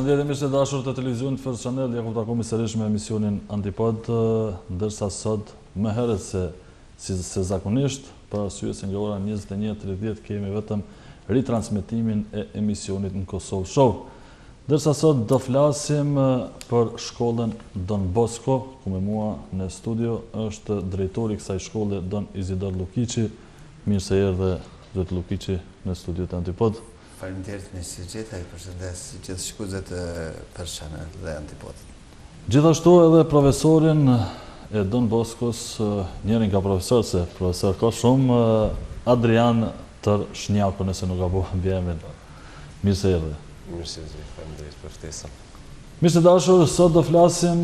Përshëndetje miq të dashur të televizionit First Channel, ja ku takojmë sërish me emisionin Antipod, ndërsa sot më herët se zakonisht, për arsye se nga ora 21:30 kemi vetëm ritransmetimin e emisionit në Kosovë Show. Ndërsa sot do flasim për shkollën Don Bosco, ku me mua në studio është drejtori i kësaj shkolle Don Izidor Lukiçi. Mirë se erdhe Zot Lukiçi në studiot e Antipod. Faleminderit me si gjitha, i përshëndes gjithë shikuesët e First Channel dhe Antipod. Gjithashtu edhe profesorin e Don Boscos, njërin nga profesor ka shumë, Adrian Tërshnjaku, nëse nuk gaboj emrin. Mirë se erdhe. Mirë se erdhe, faleminderit për ftesën. Mirë se dashur, sot do flasim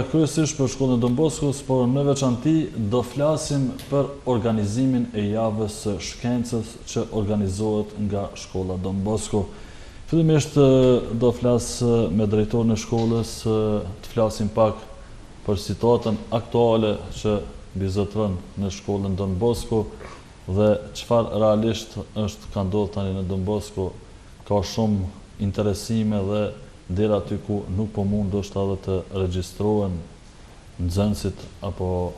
kryesisht për shkollën Don Boscos, por në veçanti do flasim për organizimin e javës së shkencës që organizohet nga shkolla Don Bosco. Fillimisht do flas me drejtorin e shkollës, të flasim pak për situatën aktuale që bizotron në shkollën Don Bosco dhe çfarë realisht ka ndodhur tani në Don Bosco. Ka shumë interesime dhe deri aty ku nuk po mund ndoshta edhe të regjistrohen nxënësit apo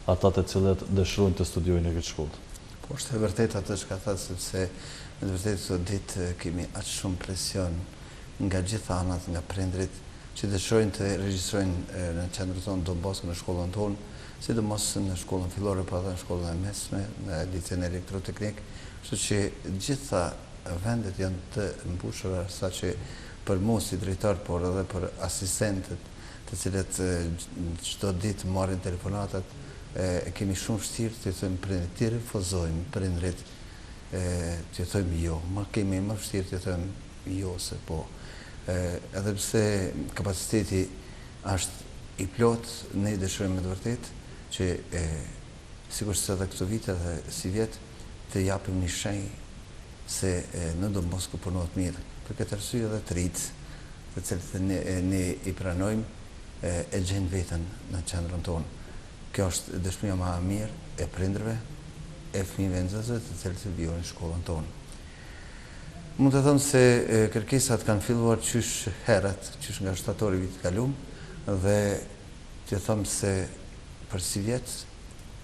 ata të cilët dëshirojnë të studiojnë në këtë shkollë. Po është e vërtetë atë që ka thënë, sepse në të vërtetë sot ditë kemi aq shumë presion nga gjitha anët, nga prindrit që dëshirojnë të regjistrojnë në qendrën tonë Don Bosco, në shkollën tonë, sidomos në shkollën fillore, po edhe në shkollën e mesme, në liceun elektroteknik, kështu që gjitha vendet janë të mbushura, saqë për mu si drejtar, por edhe për asistentët të cilët çdo ditë marrin telefonatat, kemi shumë vështirë të thëmë prindrit, të refuzojmë prindrit, të thëmë jo, ma kemi më vështirë të thëmë jo se po. Edhe pse kapaciteti është i plot, ne dëshirojmë me të vërtetë që sigurisht edhe këto vite dhe si vjetë të japim një shenjë se në Don Bosco punohet mirë. Për këtë arsye edhe të rritë, të cilët ne i pranojmë, e gjenë veten në qendrën tonë. Kjo është dëshmia më e mirë e prindërve, e fëmijëve nxënësve të cilët vijnë në shkollën tonë. Mund të them se kërkesat kanë filluar qysh herët, qysh nga shtatori vitit kalum, dhe të them se për si vjet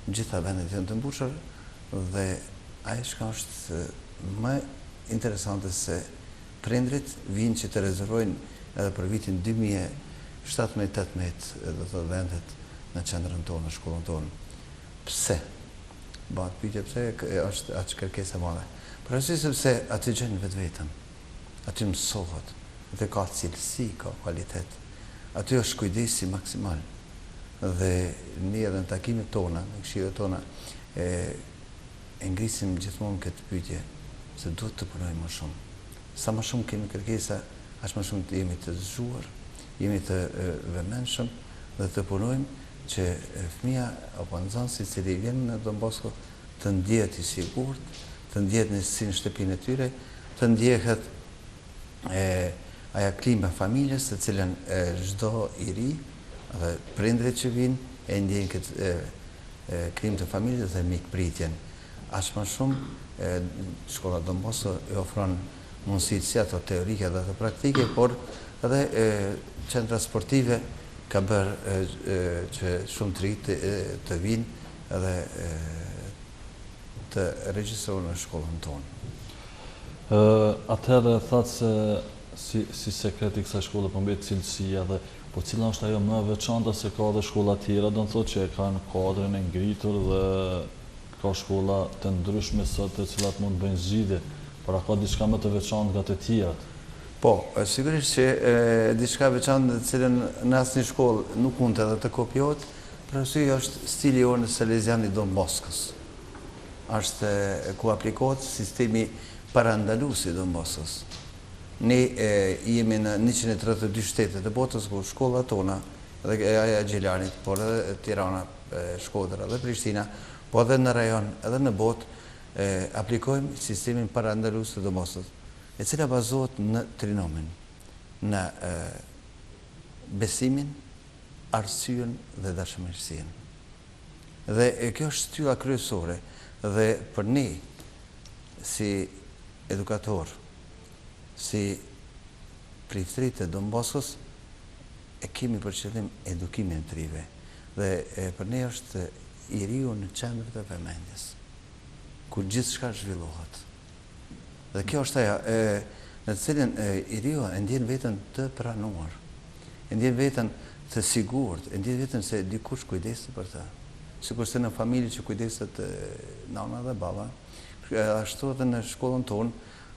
gjitha vendet janë të mbushur dhe ajo që është më interesante se prindrit vinë që të rezervojnë edhe për vitin 2017-18 edhe të vendet në qendrën tonë, në shkollën tonë. Pse? Bëhet pyetje pse është aq kërkesë e madhe. Për arsye sepse aty gjen vetveten. Aty mësohet, aty ka cilësi, ka kvalitet. Aty është kujdesi maksimal. Dhe ne edhe në takimet tona, në këshillet tona, e ngrisim gjithmonë këtë pyetje, se duhet të punojmë më shumë. Sa më shumë kemi kërkesa, aq më shumë jemi të zgjuar, jemi të vëmendshëm dhe të punojmë që fëmia apo nxënësi i cili vjen në Don Bosco të ndjehet i sigurt, të ndjehet në shtëpinë e tyre, të ndjehet aja klima e familjes, të cilën çdo i ri dhe prindrit që vinë e ndjejnë këtë klimë të familjes dhe mikpritjen. Aq më shumë shkolla Don Bosco i ofron mundësit si ato teorike dhe të praktike, por edhe qendra sportive ka bërë që shumë të rritë të vinë edhe të regjistrohen në shkollën tonë. Atëherë thatë se si sekreti kësaj shkolle po mbet cilësia dhe po cila është ajo më e veçanta se ka dhe shkolla tjera, do të thotë që e kanë kuadrin e ngritur dhe ka shkolla të ndryshme sot të cilat mund të bëjnë zgjidhje. Por ka diçka më të veçantë nga të tjerat? Po, sigurisht që diçka veçantë të cilën në asnjë shkollë nuk mund edhe të kopjohet, për arsye është stili jonë Salesian i Don Boscos. Është ku aplikohet sistemi parandalus i Don Boscos. Ne jemi në 132 shtete të botës ku shkollat tona, dhe aja Gjelanit, por edhe Tirana, Shkodra dhe Prishtina, po edhe në rajon, edhe në botë, aplikojmë sistemin parandalus të Don Boscos, e cila bazohet në trinomin, në besimin, arsyen dhe dashamirësinë. Dhe kjo është shtylla kryesore dhe për ne si edukator, si priftëritë e Don Boskos e kemi për qëllim edukimin të rive. Dhe për ne është i riu në qendrët e vëmendjes, ku gjithë shka zhvillohet. Dhe kjo është ajo, në të cilin i riu e ndjen vetën të pranuar, e ndjen vetën të sigurt, e ndjen vetën se dikush kujdeset për të. Sikur se në familje që kujdeset nana dhe baba, ashtu edhe në shkollën tonë,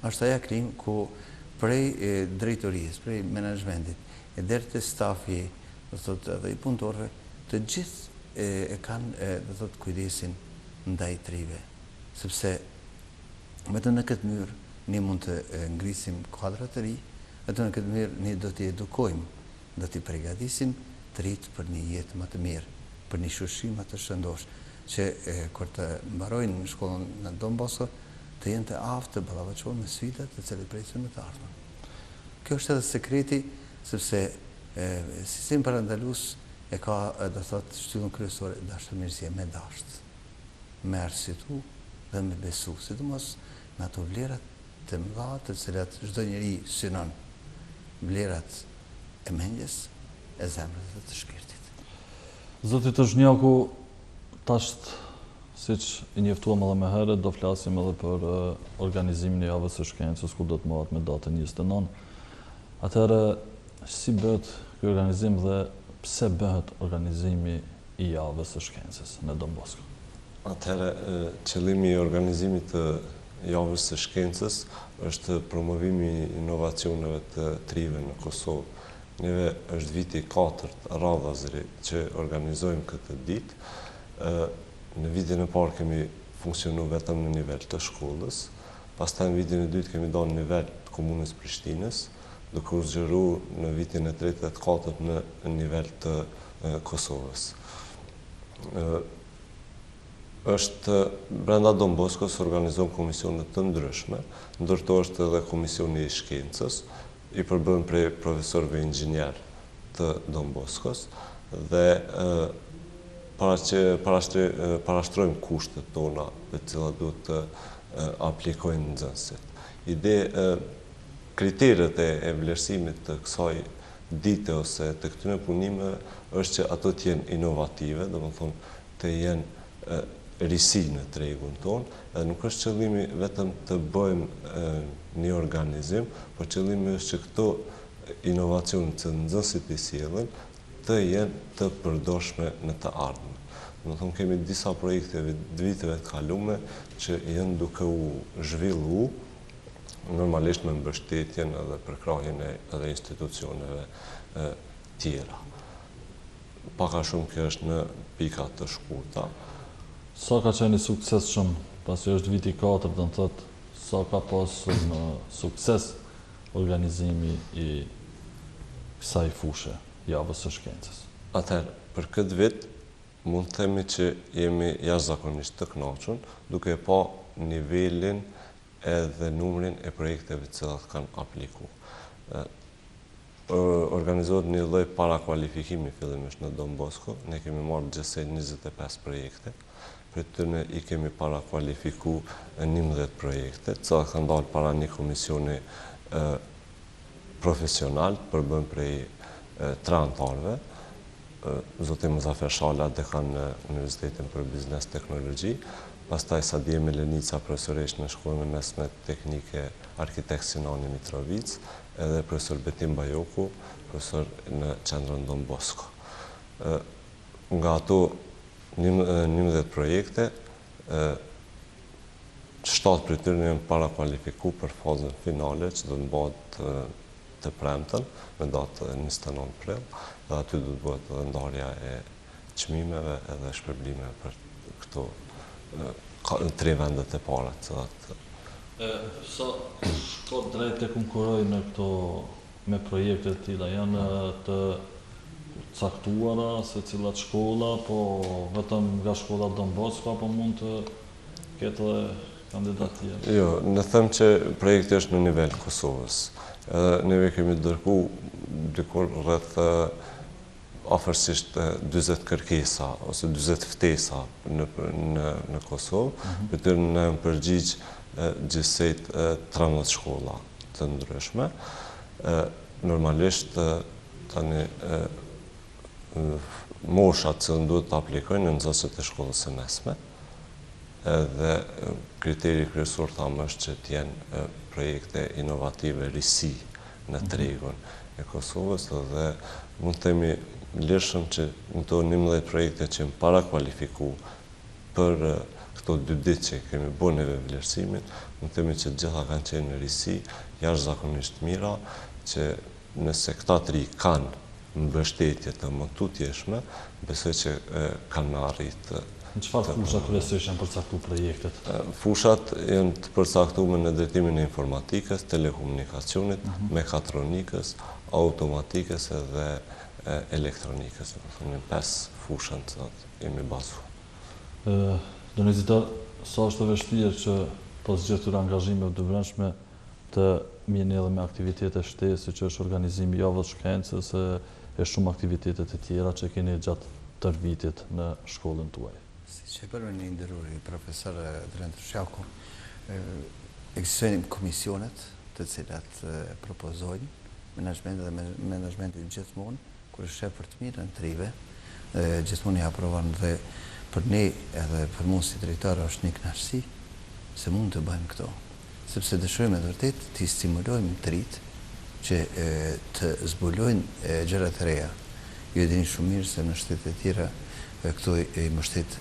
është aja krim ku prej drejtorisë, prej menaxhmentit, e deri te stafi, do thotë edhe i punëtorëve, të gjithë e kanë do thotë kujdesin ndaj të rive, sepse vetëm në këtë mënyrë ne mund të ngrisim kuadra të ri, vetëm në këtë mënyrë ne do t'i edukojmë, do t'i përgatisim të rit për një jetë më të mirë, për një shoqëri më të shëndosh, që kur të mbarojnë në shkollën në Don Bosco, të jenë të aftë të ballafaqohen me sfidat të cilat presin në të ardhmen. Kjo është edhe sekreti, sepse sistemi parandalus e ka, do thotë, shtyllën kryesore dashamirësia me dasht, me arsitu dhe me besu, sidomos në ato vlerat të mëdha të cilat çdo njeri synon, vlerat e mendjes, e zemrës dhe të shpirtit. Zoti Tozhnjaku, tash siç i njoftuam edhe më herët, do flasim edhe për organizimin e javës së shkencës, ku do të marret me datën 29. Atëherë, si bëhet ky organizim dhe pse bëhet organizimi i javës së shkencës në Don Bosco? Atëherë, qëllimi i organizimit të javës së shkencës është promovimi i inovacioneve të trive në Kosovë. Neve është viti 4 radhazëri që organizojmë këtë ditë. Në vitin e parë kemi funksionu vetëm në nivel të shkollës, pastaj në vitin e dytë kemi dalë në nivel të komunës Prishtinës, duke u zgjeru në vitin e tretë dhe të katërt në nivel të Kosovës. Është brenda Don Boscos organizojmë komisionet të ndryshme, ndërto është edhe komisioni i shkencës, i përbën prej profesorëve inxhinier të Don Boscos dhe parashtrojmë kushtet tona të cilat duhet të aplikojnë nxënësit. Kriteret e vlerësimit të kësaj dite ose të këtyre punimeve është që ato të jenë inovative, domethënë të jenë risi në tregun tonë, edhe nuk është qëllimi vetëm të bëjmë një organizim, por qëllimi është që këto inovacione që nxënësit i sjellin të jenë të përdorshme në të ardhmen. Domethënë kemi disa projekte viteve të kaluara që janë duke u zhvillu, normalisht me mbështetjen edhe përkrahjen e edhe institucioneve tjera. Paka shumë kjo është në pika të shkurta. Sa ka qenë i suksesshëm, pasi është viti 4, do të thotë, sa ka pasur në sukses organizimi i kësaj fushë, javës së shkencës? Atëherë, për këtë vit, mund të themi që jemi jashtëzakonisht të kënaqur, duke pa nivelin edhe numrin e projekteve të cilat kanë aplikuar. Organizohet një lloj parakualifikimi fillimisht në Don Bosco. Ne kemi marrë gjithsej 25 projekte. Për tyre i kemi parakualifikuar 11 projekte, të cilat kanë dalë para një komisioni profesional, përbën prej 3 anëtarëve. Zoti Muzafer Shala, dekan në Universitetin për Biznes Teknologji, pastaj Sadie Melenica, profesoresh në Shkollën e Mesme Teknike Arkitekt Sinani Mitrovic, edhe profesor Betim Bajoku, profesor në Qendrën Don Bosco. Nga ato 11 projekte, 7 prej tyre janë parakualifikuar për fazën finale, që do të bëhet të premten, me datë 29 prill, dhe aty do të bëhet edhe ndarja e çmimeve edhe shpërblimeve për këto 3 vendet e para. Sa shkop drejt të konkurojnë në këto me projekte të tilla, janë të caktuara se cilat shkolla, po vetëm nga shkolla Don Bosco, apo mund të ketë kandidat tjerë? Jo, ne them që projekti është në nivel Kosovës. Neve kemi dërgu dikur rreth afërsisht 40 kërkesa ose 40 ftesa në Kosovë, për të në përgjigj gjithsej 13 shkolla të ndryshme. normalisht tani moshat që duhet të aplikojnë në nxënësit e shkollës së mesme, edhe kriteri kryesor thamë është që t'jenë projekte inovative risi në tregun e Kosovës, dhe mund të themi lirshëm që në to 11 projekte që më para kualifiku për këto 2 ditë që kemi bërë neve vlerësimin, mund të themi që gjitha kanë qenë në risi, jashtëzakonisht mira, që nëse këta 3 kanë mbështetje të mëtutjeshme, besoj që kanë arritë. Në çfarë fusha kryesisht janë përcaktuar projektet? Fushat janë të përcaktuar në drejtimin e informatikës, telekomunikacionit, mekatronikës, automatikës dhe elektronikës. Në 5 fushën të jemi bazu. Do në zitar, sa është të vështirë që pas gjithë këtyre angazhimeve të brendshme të mjeni edhe me aktivitete shtesë, që është organizimi javës shkencës e shumë aktivitetet e tjera që keni gjatë tërë vitit në shkollën tuaj. Si që përme një ndëruri, profesor Drent Shjaku, ekzistojnë komisionet të cilat propozojnë menaxhmentin dhe menaxhmentin gjithmonë, kur është shef për të mirën në trive, gjithmonë i aprovan dhe për ne edhe për mu si drejtar është një kënaqësi se mund të bëjmë këto. Sepse dëshirojmë e vërtet të stimulojmë të rritë që të zbulojnë gjërat e reja. Ju e dini shumë mirë se në shtetet e tjera këto i mbështet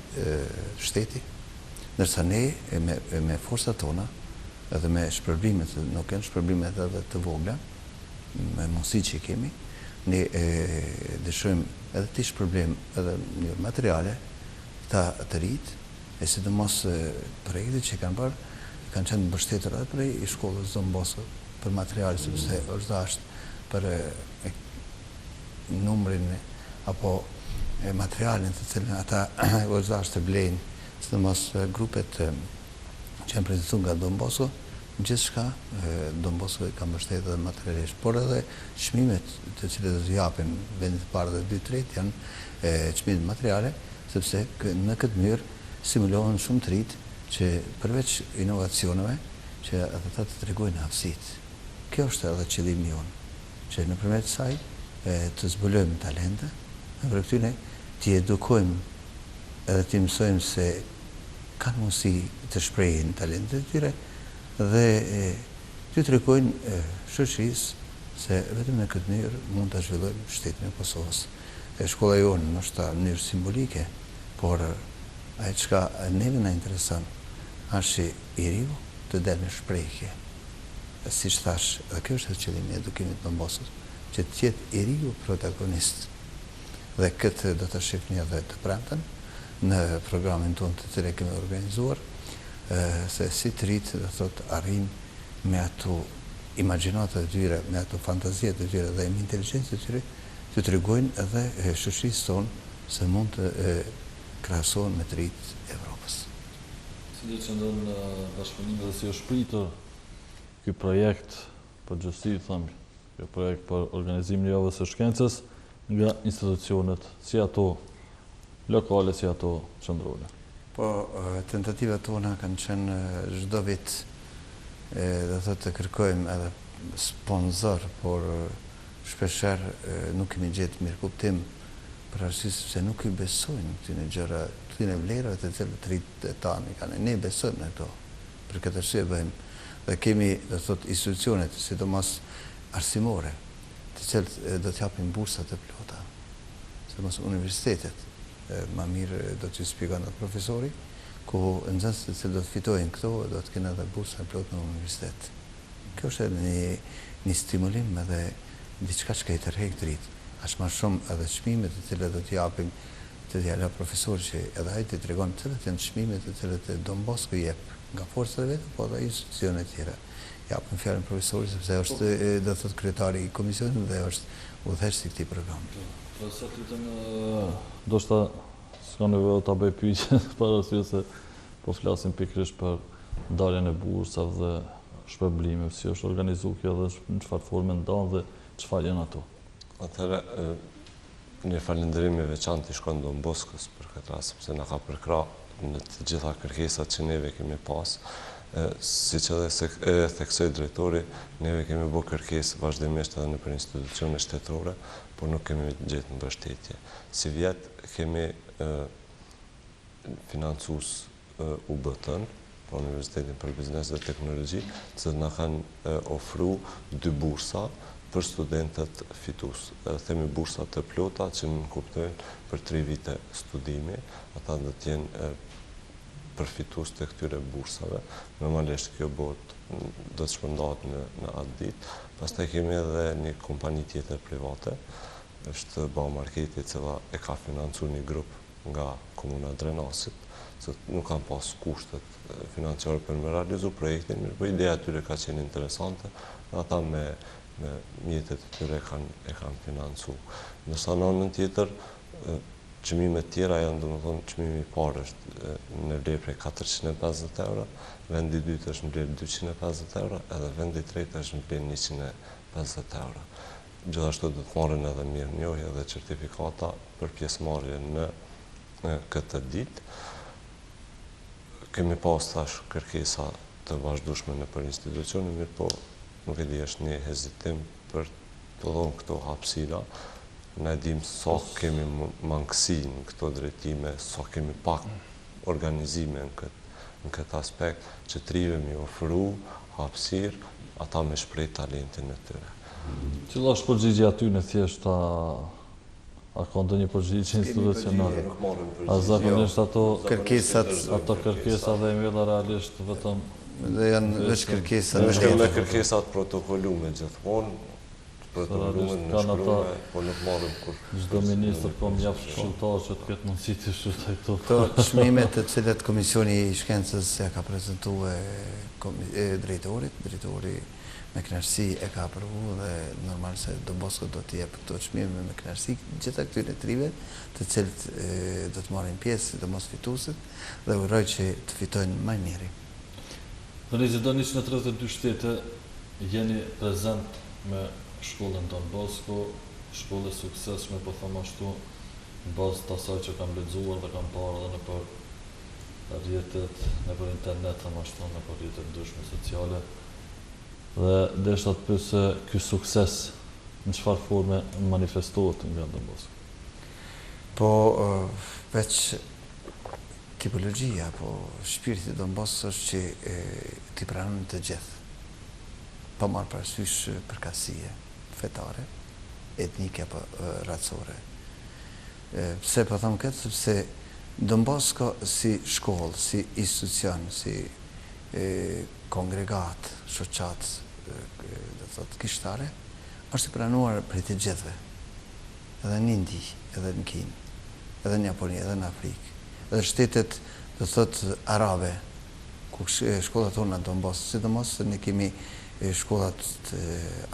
shteti, ndërsa ne me forcat tona edhe me shpërblimet, nuk janë shpërblimet edhe të vogla, me mundësi që kemi, ne dëshirojmë edhe të shpërblejmë edhe një materiale të rritë, e sidomos projekte që kanë bërë, kanë qenë mbështetur edhe prej i shkollës Don Bosco për materiale, sepse është dashtë për numrin apo materialin të cilën ata është dashtë të blejnë, sidomos grupet që janë prezantuar nga Don Bosco, gjithçka Don Bosco ka mbështetur edhe materialisht, por edhe çmimet të cilët do t'i japin vendit të parë dhe 2-3 janë çmimet materiale, sepse në këtë mënyrë stimulohen shumë të rritë që përveç inovacioneve që ata të tregojnë hapësitë. Kjo është edhe qëllimi jonë, që nëpërmjet saj të zbulojmë talente, nëpër këtyre t'i edukojmë edhe t'i mësojmë se kanë mundësi të shprehin talentet e tyre dhe t'ju tregojnë shoqërisë se vetëm në këtë mënyrë mund ta zhvillojmë shtetin e Kosovës. Shkolla jonë ndoshta në mënyrë simbolike, por ajo çka neve na intereson është i riu të delë në shprehje. Si që thash, dhe kjo është qëllimi i edukimit Don Bosco, që të jetë i riu protagonist. Dhe këtë do të shifni edhe të premten në programin tonë të cilë kemi organizuar, se si të rritë dhe thot arrim me ato imagjinata të tyre, me ato fantaziat të tyre dhe me inteligencë të tyre, të tregojnë edhe shoqërisë tonë se mund të krahasohen me të rritë Evropës. Si do që ndonë në bashkëpunime dhe si është pritur ky projekt për gjësi, thëmë, ky projekt për organizimin e javës së shkencës nga institucionet, si ato lokale, si ato qendrore? Po, tentativat tona kanë qenë çdo vit dhe të kërkojmë edhe sponsor, por shpesher nuk kemi gjetë mirë kuptim për arsye se nuk i besojnë këtyre gjëra, këtyre vlerave të cilat rritë tani kanë. Ne besojmë në këto. Për këtë arsye bëjmë dhe kemi, do thot, institucionet, sidomos arsimore, të cilët do të japin bursa të plota. Sidomos universitetet, më mirë do t'ju shpjegon atë profesori, ku nxënësit të cilët do të fitojnë këto, do të kenë edhe bursa të plot në universitet. Kjo është një stimulim edhe diçka që i tërheq të rritë. Ashtë ma shumë edhe çmimet të cilat do t'i japim të djala profesor që edhe ai të tregon cilat janë çmimet të cilat Don Bosco jep nga forcat e vetë, po edhe institucionet tjera. Japim fjalën profesorit sepse është do thot kryetari i komisionit dhe është udhëheqësi i këtij programi. Sa lutem, ndoshta s'ka nevojë ta bëj pyetje para arsye se po flasim pikërisht për ndarjen e bursave dhe shpërblimeve, si është organizuar kjo dhe në çfarë forme ndan dhe çfarë janë ato. Atëherë, një falënderim i veçantë i shkon Don Boscos për këtë rast, sepse na ka përkrah në të gjitha kërkesat që neve kemi pas, si që edhe theksoi drejtori, neve kemi bërë kërkesë vazhdimisht edhe në për institucione shtetërore, por nuk kemi gjetë mbështetje. Si vjetë kemi financues UBT-n, Universitetin për Biznes dhe Teknologji, që na kanë ofru 2 bursa për studentët fitus. Themi bursa të plota që në kuptojnë për 3 vite studimi, ata do t'jenë përfitus të këtyre bursave. Normalisht kjo do të shpërndahet në atë ditë. Pastaj kemi edhe një kompani tjetër private, është Baumarketi, cila e ka financuar një grup nga komuna Drenasit, se nuk kanë pas kushtet financiare për me realizu projektin, mirë po ideja atyre ka qenë interesante, ata me mjetet të tyre e kanë financu. Nësa në anën tjetër, çmimet tjera janë, domethënë, çmimi i parë është në vlerë prej 450 euro, vendi i dytë është në vlerë 250 euro, edhe vendi i tretë është në vlerë 150 euro. Gjithashtu do të marrin edhe mirënjohje dhe certifikata për pjesëmarrje në këtë ditë. Kemi pas tash kërkesa të vazhdueshme në për institucione, mirë po nuk e di, është një hezitim për të dhënë këto hapësira. Ne dim sa kemi mangësi në këto drejtime, sa kemi pak organizime në këtë aspekt, që trive mi ofru hapësir, ata me shpreh talentin e tyre. Cila është përgjigje aty në thjesht a ka ndonjë përgjigje institucionale? A zakonisht ato kërkesa dhe emaila realisht vetëm dhe janë veç kërkesa. Me kërkesat protokollume gjithmonë, protokollume në shkrume, po nuk marrim kur. Çdo ministër po mjaft shqyrtar që të ketë mundësi të shqyrtojë këto. Këto çmimet të cilat Komisioni i Shkencës ja ka prezantuar drejtori me kënaqësi e ka aprovu dhe normal se Don Bosco do t'i jep këto çmime me kënaqësi gjitha këtyre trive, të cilët do të marrin pjesë, sidomos fituesit, dhe uroj që të fitojnë më mirë. Rezidonisht në 32 shtete jeni prezent me shkollën Don Bosco, shkollë e suksesshme, po them ashtu, në bazë të asaj që kam lexuar dhe kam parë edhe në për rrjetet, në për internet, them ashtu, në për rrjetet ndryshme sociale. Dhe desha të pyes se ky sukses në çfarë forme manifestohet nga Don Bosco? Po veç tipologjia, po shpirti i Don Bosco është që t'i pranon të gjithë. Pa marrë parasysh përkatësie fetare, etnike apo racore. Pse po them këtë? Sepse Don Bosco si shkollë, si institucion, si kongregat, shoqat, do thotë kishtare, është i pranuar për të gjithëve. Edhe në Indi, edhe në Kinë, edhe në Japoni, edhe në Afrikë, edhe shtetet, do thotë arabe, ku shkollat tona në Don Bosco, sidomos se ne kemi shkollat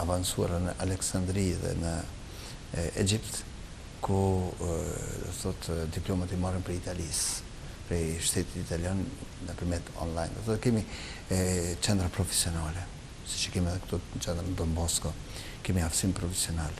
avancuara në Aleksandri dhe në Egjipt, ku do thotë diplomat i marrin për Italisë, prej shtetit italian nëpërmjet online. Do të kemi qendra profesionale, siç kemi edhe këtu në qendrën Don Bosco, kemi aftësim profesional,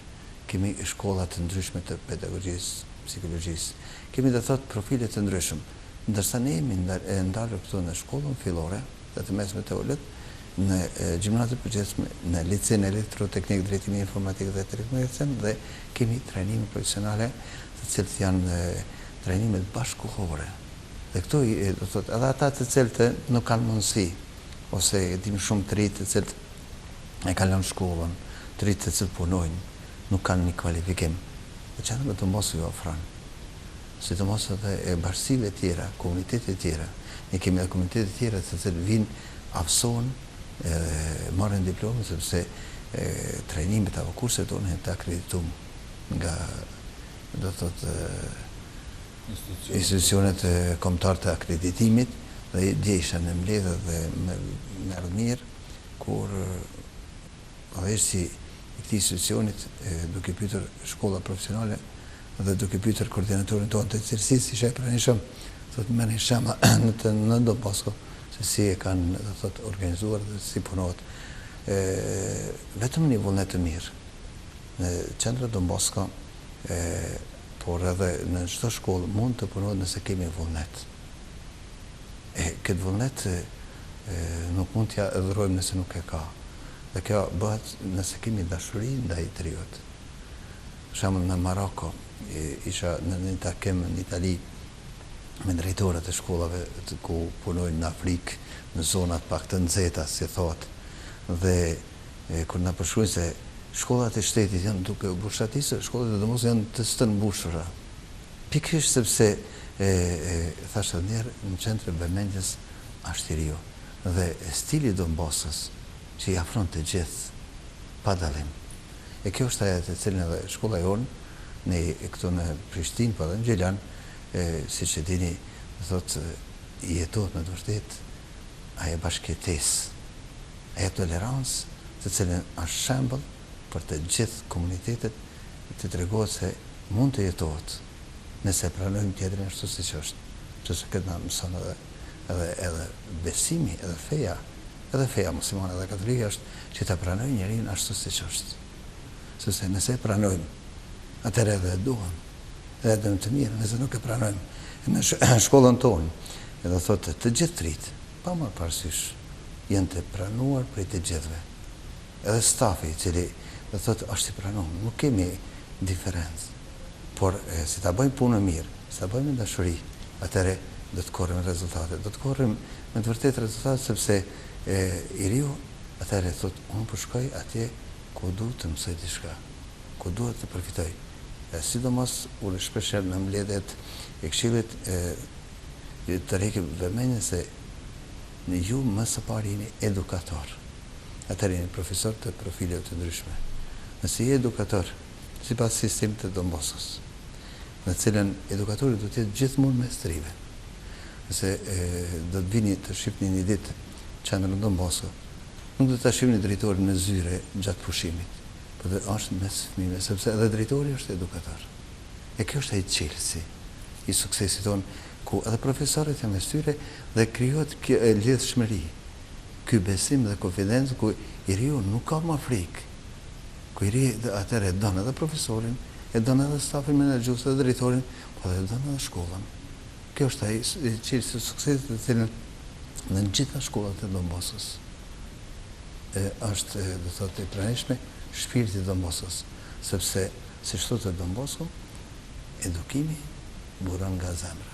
kemi shkolla të ndryshme të pedagogjisë, psikologjisë, kemi do thotë profile të ndryshëm. Ndërsa ne jemi ndarë këtu në shkollën fillore dhe të mesme të ulët, në gjimnazin e përgjithshme, në liceun elektroteknik, drejtimi informatik dhe telekomunikacion, dhe kemi trajnime profesionale, të cilët janë trajnimet bashkëkohore. Dhe këto, do thotë, edhe ata të cilët nuk kanë mundësi, ose dim shumë të rinj të cilët e kalon shkollën, të rinj të cilët punojnë, nuk kanë një kvalifikim. Dhe qendra Don Bosco ju ofron. Sidomos edhe bashkësive tjera, komunitete tjera. Ne kemi edhe komunitete tjera të cilët vinë, afsohen, marrin diplomë, sepse trajnimet apo kurset tonë janë të akredituar nga, do thotë, institucionet kombëtare të akreditimit, dhe dje isha në mbledhje dhe me mirë, kur si i këtij institucionit, duke pyetur shkolla profesionale dhe duke pyetur koordinatorin tonë të cilësisë, isha e pranishëm, thotë merrni shema në Don Bosco, se si e kanë, do thotë, organizuar dhe si punohet. Vetëm një vullnet të mirë. Në qendra Don Bosco, por edhe në çdo shkollë mund të punohet nëse kemi vullnet. Këtë vullnet nuk mund t'ja edhurojmë nëse nuk e ka. Dhe kjo bëhet nëse kemi dashuri ndaj triut. Për shembull në Maroko, isha në një takim në Itali me drejtorët e shkollave ku punojnë në Afrikë, në zonat pak të nxehta, si thotë. Dhe kur na përshkruajnë se shkollat e shtetit janë duke u mbushatisë, shkollat e domos janë të stërmbushura. Pikërisht sepse thashë njerë në qendrë vëmendjes është i riu. Dhe stili Don Boscos që i afron të gjithë pa dallim. E kjo është ajo të cilën edhe shkolla jonë, ne këtu në Prishtinë, po edhe në Gjelan, siç e dini, thotë jetohet me të vërtetë ajo bashkëjetesë, ajo tolerancë, të cilën është shembull për të gjithë komunitetet, të tregohet se mund të jetohet nëse pranojmë tjetrin ashtu siç është. Që këtë na mëson edhe besimi, edhe feja muslimane dhe katolike është që ta pranojmë njeriu ashtu siç është. Sepse nëse e pranojmë, atëherë edhe e duam, edhe dëmë të mirë, nëse nuk e pranojmë. Në shkollën tonë, edhe thotë të gjithë trit, pa marrë parasysh, janë të pranuar prej të gjithëve. Edhe stafi, cili dhe thotë është i pranuar, nuk kemi diferencë. Por si ta bëjmë punë mirë, si ta bëjmë dashuri, atëherë do të korrim rezultate. Do të korrim me të vërtetë rezultate sepse i riu atëherë thotë unë po shkoj atje ku duhet të mësoj diçka, ku duhet të përfitoj. Sidomos unë shpesh në mbledhjet e këshillit të reki vëmendjen se në ju më së pari jeni edukator. Atëherë jeni profesor të profileve të ndryshme. Nëse je edukator, sipas sistemit të Don Boscos, në cilën edukatori do të jetë gjithmonë mes trive. Nëse do të vini të shihni një ditë qendrën Don Bosco, nuk do të shihni drejtorin në zyre gjatë pushimit, por do është mes fëmijëve, sepse edhe drejtori është edukator. E kjo është ai çelësi i suksesit tonë, ku edhe profesorët janë mes tyre dhe krijohet kjo lidhshmëri. Ky besim dhe konfidencë ku i riu nuk ka më frikë. Ku i riu atëherë e don edhe profesorin, e don edhe stafin menaxhues dhe drejtorin, po edhe don edhe shkollën. Kjo është ai çelësi i suksesit të cilën në gjitha shkollat e Don Boscos është, do thotë, i pranishme shpirti Don Boscos, sepse siç thotë Don Bosco, edukimi buron nga zemra.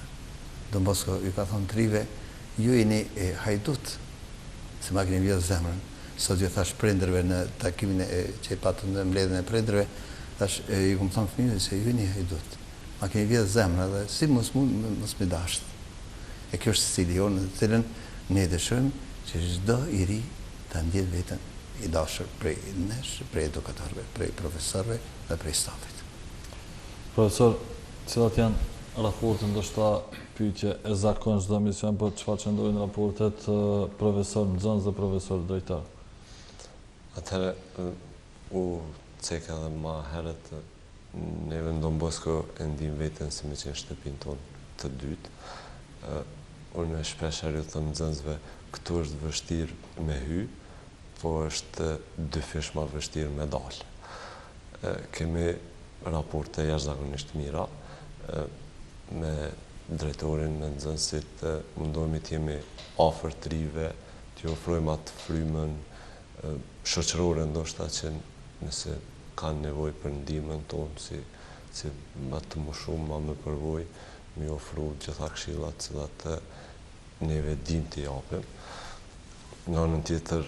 Don Bosco ju ka thonë trive, ju jeni hajdut, se ma keni vjedhë zemrën. Sot ju thash prindërve në takimin që i patën në mbledhjen e prindërve, thash ju kom thonë fëmijëve se ju jeni hajdut. Ma keni vjedhë zemrën dhe si mos me dasht. E kjo është stili jonë në të cilën ne dëshojmë që çdo i ri ta ndjetë veten i dashur prej nesh, prej edukatorëve, prej profesorëve dhe prej stafit. Profesor, cilat janë raportet, ndoshta pyetje e zakonshme çdo mision, por çfarë qëndrojnë raportet profesor nxënës dhe profesor drejtor? Atëherë u ceka edhe më herët, neve në Don Bosco e ndim veten si me qenë shtëpinë tonë të dytë. Unë shpesh ju them nxënësve, këtu është vështirë me hy, po është dy fish më vështirë me dalë. Kemi raporte jashtëzakonisht mira, me drejtorin, me nxënësit, mundohemi të jemi afër trive, t'i ofrojmë atë frymën shoqërore ndoshta që nëse kanë nevojë për ndihmën tonë, si më të më shumë, më me përvojë, mi ofru gjitha këshillat që cilat neve dim t'i japim. Nga anën tjetër,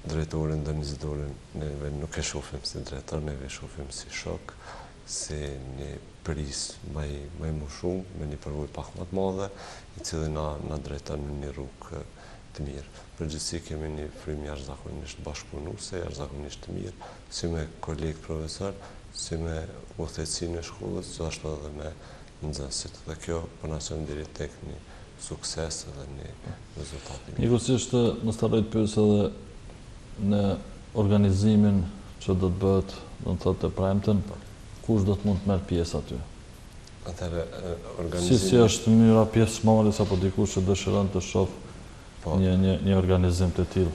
drejtorin dhe nizitorin neve nuk e shohim si drejtor, neve e shohim si shok, si një pris më më shumë, me një përvojë pak më të madhe, i cili na drejton në një rrugë të mirë. Përgjithësi kemi një frymë jashtëzakonisht bashkëpunuese, jashtëzakonisht të mirë, si me kolegë profesor, si me udhëheqësinë e shkollës, ashtu edhe me nxënësit. Dhe kjo po na çon deri tek një sukses dhe një rezultat. Njëkohësisht mos ta bëj pyes edhe në organizimin që do të bëhet, do të thotë të premten, kush do të mund të merr pjesë aty? Atëherë organizimi Si është mënyra pjesëmarrjes apo dikush që dëshiron të shoh një organizim të tillë?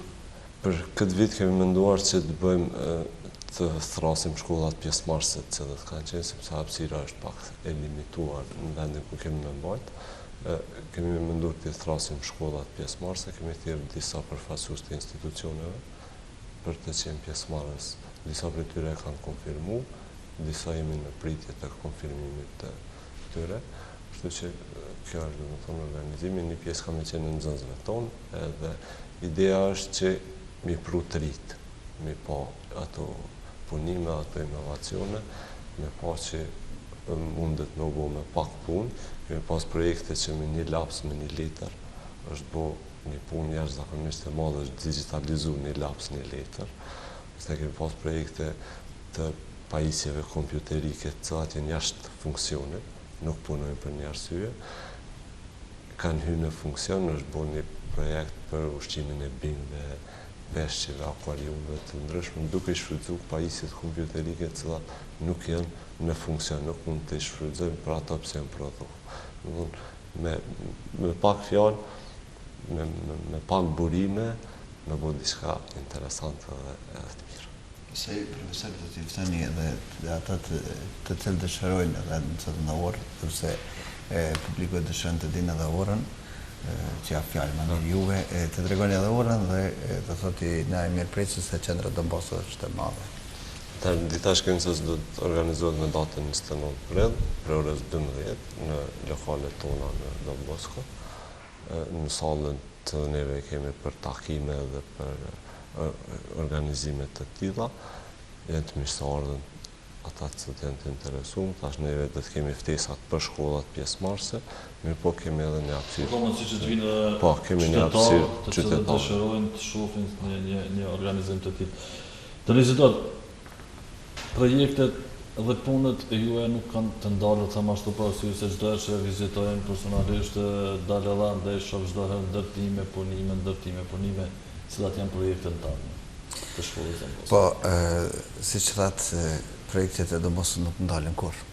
Për këtë vit kemi menduar që të bëjmë të thrasim shkollat pjesëmarrëse të cilët kanë qenë, sepse hapësira është pak e limituar në vendin ku kemi me mbajt. kemi menduar të thrasim shkollat pjesëmarrëse, kemi thirrë disa përfaqësues të institucioneve për të qenë pjesëmarrës. Disa prej tyre e kanë konfirmuar, disa jemi në pritje të konfirmimit të tyre. Kështu që kjo është domethënë organizimi, një pjesë kam qenë në nxënësve tonë, edhe ideja është që mi pru të rit, mi pa ato punime, ato inovacione, me pa që mundet me bo me pak punë, kemi pas projekte që me një laps, me një letër, është bo një punë jashtëzakonisht e madhe, është digitalizu një laps, një letër. Kështu kemi pas projekte të pajisjeve kompjuterike, të cilat janë jashtë funksionit, nuk punojnë për një arsye. Kanë hyrë në funksion, është bo një projekt për ushqimin e bimëve, peshqive, akvariumve të ndryshme, duke i shfrytzuar pajisjet kompjuterike të cilat nuk janë në funksion, nuk mund të shfrytëzojmë për ato pse janë prodhuar. Me pak fjalë, me pak burime, me bo diçka interesante dhe të mirë. Se profesor do t'i ftoni edhe ata të cilët dëshirojnë edhe në të orë, sepse publiku dëshiron të dinë edhe orën, që ja fjalë më mirë juve, të tregoni edhe orën dhe të thoti na e mirë precis se qendra Don Bosco është e madhe. Dita shkencës do të organizohet në datën 29 prill, për orës 12 në lokalet tona në Don Bosco. Në sallën të neve kemi për takime dhe për organizime të tilla. Janë të mirëseardhën ata që janë të interesuar, tash neve do të kemi ftesat për shkollat pjesëmarrëse, mirë po kemi edhe një hapësirë. Po si që të vinë kemi një hapësirë të cilët dëshirojnë të shohin një organizim të tillë. Të vizitor, projektet dhe punët e juaj nuk kanë të ndalur të ashtu për arsye se çdo herë që vizitojnë personalisht dalë edhe andaj shoh çdo herë ndërtime, punime, cilat janë projektet tona të shkollës Don Bosco. Po, siç thatë, projektet e Don Bosco nuk ndalen kurrë.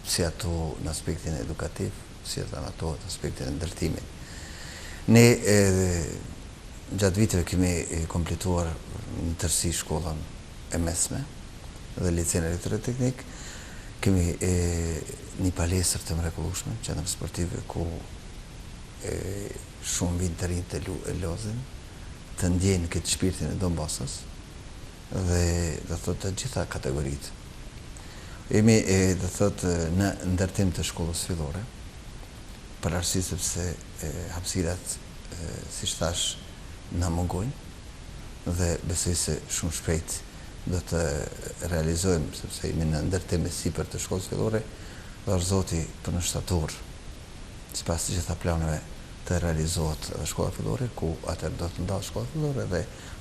Si ato në aspektin edukativ, si ato në aspektin e ndërtimit. Ne gjatë viteve kemi kompletuar në tërësi shkollën e mesme dhe licen elektroteknik. Kemi një palestër të mrekullueshme, qendër sportive ku shumë vinë të rinj të lozin, të ndjenë këtë shpirtin e Don Boscos dhe do thotë të gjitha kategoritë. Jemi do thotë në ndërtim të shkollës fillore, për arsye sepse hapësirat, siç thash, na mungojnë dhe besoj se shumë shpejt do të realizojmë, sepse jemi në ndërtim sipër të shkollës fillore, dhe është Zoti për në shtator, sipas të gjitha planeve, të realizohet edhe shkolla fillore, ku atër do të ndalë shkolla fillore dhe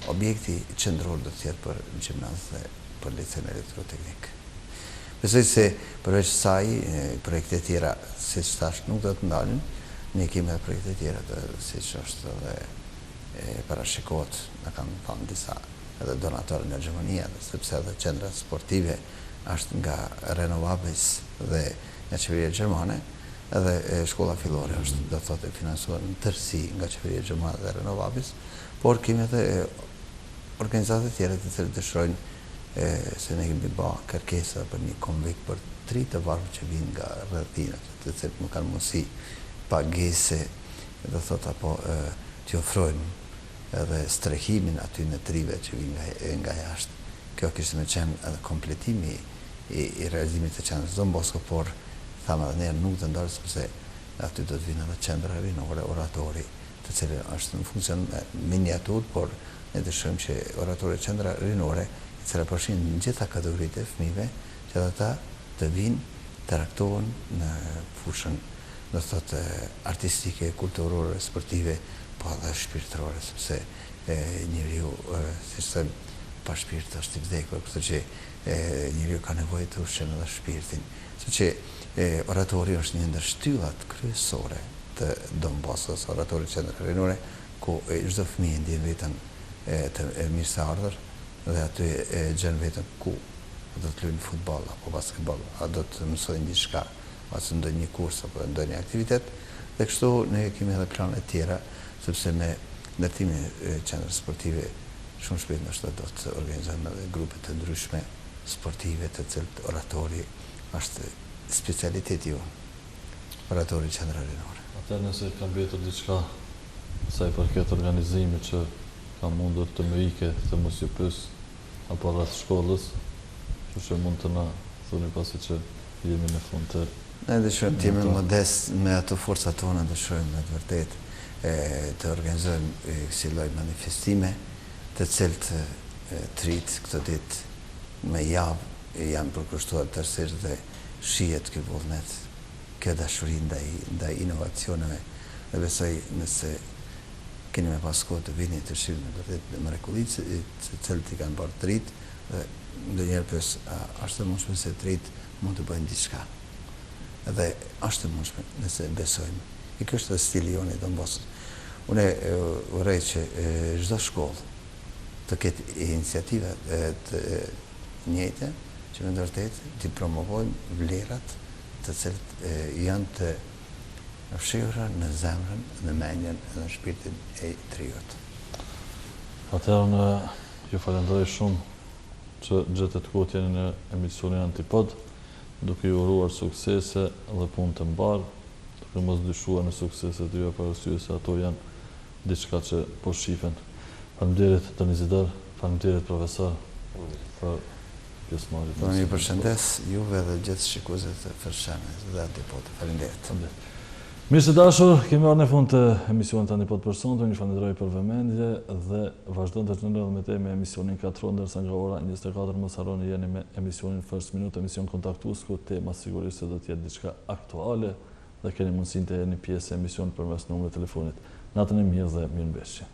objekti qendror do të jetë për gjimnaz dhe për licen elektroteknik. Besoj se përveç saj, projekte tjera, siç thash, nuk do të ndalin, ne kemi edhe projekte tjera, siç është edhe parashikohet, na kanë thënë disa edhe donatorë nga Gjermania, sepse edhe qendra sportive është nga Renovabis dhe nga qeveria gjermane, edhe shkolla fillore është, do thotë, financuar në tërësi nga qeveria gjermane dhe Renovabis, por kemi edhe organizate tjera të cilët dëshirojnë se ne kemi bë kërkesa për një konvik për 3 të varfër që vinë nga rrethinat, të cilët nuk kanë mundësi pagese, do thotë, apo të ofrojnë edhe strehimin aty në trive që vinë nga jashtë. Kjo kishte me qenë edhe kompletimi i realizimit të qendrës Don Bosco, por thamë edhe njerë nuk të ndarë, sepse aty do të vinë edhe qendra rinore, oratori, të cilë është në funksion miniatur, por ne dëshirojmë që oratori qendra rinore, i cila përfshin në gjitha kategoritë e fëmijëve, që ata të vinë, të raktohen në fushën, do thotë, artistike, kulturore, sportive, po edhe shpirtërore, sepse njeriu, siç thënë, pa shpirt është i vdekur, kështu që njeriu ka nevojë të ushqen edhe shpirtin. Kështu që oratori është një ndër shtyllat kryesore të Don Boscos, oratori qendra rinore, ku çdo fëmijë ndjen veten të mirëseardhur dhe aty gjen veten ku do të luajnë futboll apo basketboll, a do të mësojnë diçka, ose ndonjë kurs apo ndonjë aktivitet. Dhe kështu ne kemi edhe plane të tjera, sepse me ndërtimin e qendrës sportive shumë shpejt ndoshta do të organizojmë edhe grupe të ndryshme sportive, të cilët oratori është specialiteti jonë, oratori qendra rinore. Atëherë nëse ka mbetur diçka sa i përket organizimit që ka mundur të më ike, të mos ju pyes apo rreth shkollës, që mund të na thoni pasi që jemi në fund të... Ne dëshirojmë të jemi modest me ato forcat tona, dëshirojmë me të vërtet të organizojmë kësi lloj manifestime, të cilët të rritë këtë ditë me javë janë përkushtuar tërësisht dhe shihet ky vullnet, kjo dashuri ndaj inovacioneve, dhe besoj nëse keni me pas kohë të vini të shihni vërtet mrekullitë të cilët i kanë bërë të rritë, dhe ndonjëherë pyes, a është e mundshme se të rritë mund të bëjnë diçka? Dhe është e mundshme nëse besojmë. I kjo është dhe stili jonë i Donbosit. Unë urrej që çdo shkollë të ketë iniciativa të njëjta, që me vërtet të promovojmë vlerat të cilët janë të fshehura në zemrën, në mendjen dhe në shpirtin e triut. Atëherë ju falenderoj shumë që gjetët kohë jeni në emisionin Antipod, duke ju uruar suksese dhe punë të mbarë, duke mos dyshuar në sukseset e juaj për arsye se ato janë diçka që po shifen. Faleminderit Donizidor, faleminderit profesor për pjesëmarrjen. Unë ju përshëndes juve dhe gjithë shikuesit e Fërshanës dhe Antipodit. Faleminderit. Mirë të dashur, kemi ardhur në fund të emisionit Antipod për sonte. Ju falenderoj për vëmendje dhe vazhdojmë të ndërtojmë me te me emisionin 4, ndërsa nga ora 24 mos harroni jeni me emisionin First Minute, emision kontaktues ku tema sigurisht do të jetë diçka aktuale dhe keni mundësinë të jeni pjesë e emisionit përmes numrit të telefonit. Natën e mirë dhe mirëmbëjtje.